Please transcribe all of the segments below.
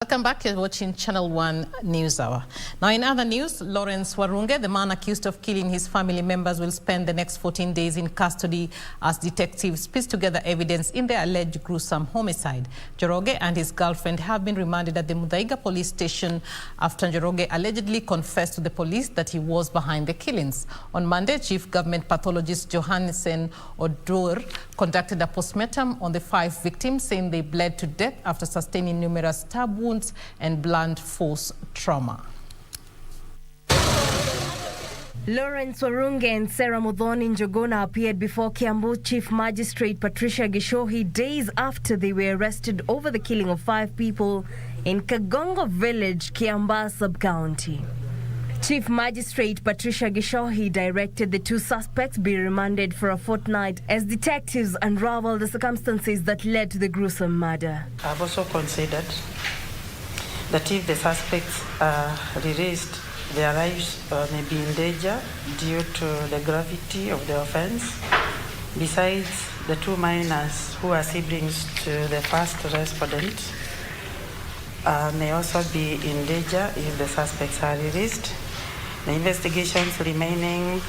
Welcome back. You're watching Channel 1 News Hour. Now, in other news, Lawrence Warunge, the man accused of killing his family members, will spend the next 14 days in custody as detectives piece together evidence in the alleged gruesome homicide. Njoroge and his girlfriend have been remanded at the Muthaiga police station after Njoroge allegedly confessed to the police that he was behind the killings. On Monday, Chief Government Pathologist Johansen Odur conducted a postmortem on the 5 victims, saying they bled to death after sustaining numerous stab wounds and blunt force trauma. Lawrence Warunge and Sarah Muthoni in Jogona appeared before Kiambu Chief Magistrate Patricia Gigiri days after they were arrested over the killing of 5 people in Kagongo Village, Kiambu Sub-County. Chief Magistrate Patricia Gigiri directed the 2 suspects be remanded for a fortnight as detectives unravel the circumstances that led to the gruesome murder. I've also considered that if the suspects are released, their lives may be in danger due to the gravity of the offense. Besides, the 2 minors who are siblings to the first respondent may also be in danger if the suspects are released. The investigations remaining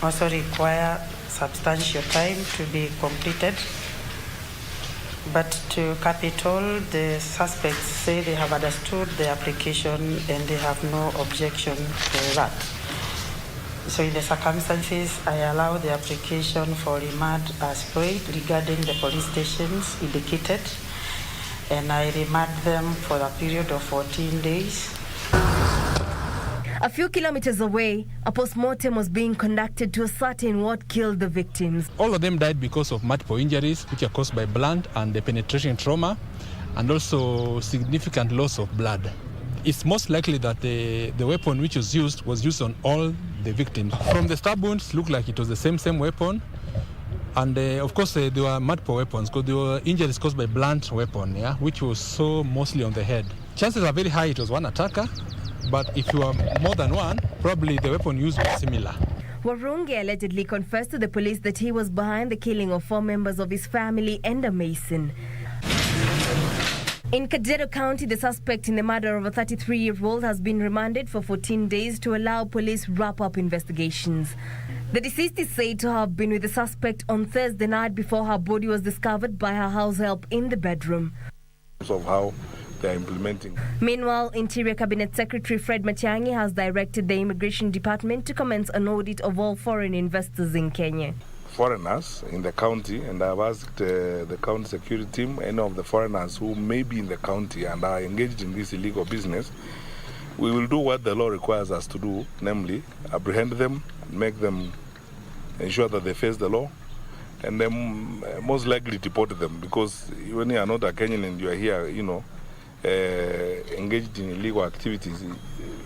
also require substantial time to be completed. But to cap it all, the suspects say they have understood the application and they have no objection to that. So in the circumstances, I allow the application for remand as prayed regarding the police stations indicated, and I remand them for a period of 14 days. A few kilometers away, a post-mortem was being conducted to ascertain what killed the victims. All of them died because of multiple injuries, which are caused by blunt and penetration trauma, and also significant loss of blood. It's most likely that the weapon which was used on all the victims. From the stab wounds, looked like it was the same weapon. And of course, there were multiple weapons, because there were injuries caused by blunt weapon, which was so mostly on the head. Chances are very high it was one attacker. But if you are more than one, probably the weapon used was similar. Warunge allegedly confessed to the police that he was behind the killing of 4 members of his family and a mason. In Kajiado County, the suspect in the murder of a 33-year-old has been remanded for 14 days to allow police wrap up investigations. The deceased is said to have been with the suspect on Thursday night before her body was discovered by her house help in the bedroom. Of how they are implementing. Meanwhile, Interior Cabinet Secretary Fred Matiang'i has directed the Immigration Department to commence an audit of all foreign investors in Kenya. Foreigners in the county, and I've asked the county security team, any of the foreigners who may be in the county and are engaged in this illegal business, we will do what the law requires us to do, namely apprehend them, make them ensure that they face the law, and then most likely deport them, because when you are not a Kenyan and you are here, engaged in illegal activities,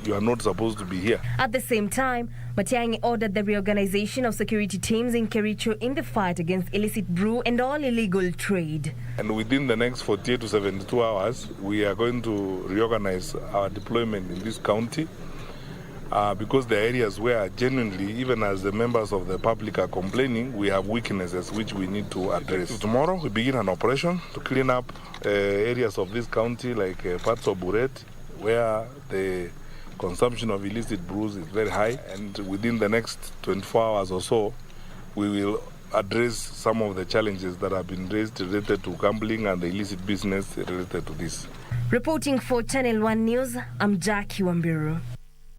you are not supposed to be here. At the same time, Matiang'i ordered the reorganization of security teams in Kericho in the fight against illicit brew and all illegal trade. And within the next 48 to 72 hours, we are going to reorganize our deployment in this county, because the areas where genuinely, even as the members of the public are complaining, we have weaknesses which we need to address. Tomorrow we begin an operation to clean up areas of this county like parts of Buret, where the consumption of illicit brews is very high, and within the next 24 hours or so, we will address some of the challenges that have been raised related to gambling and the illicit business related to this. Reporting for Channel 1 News, I'm Jackie Wambiru.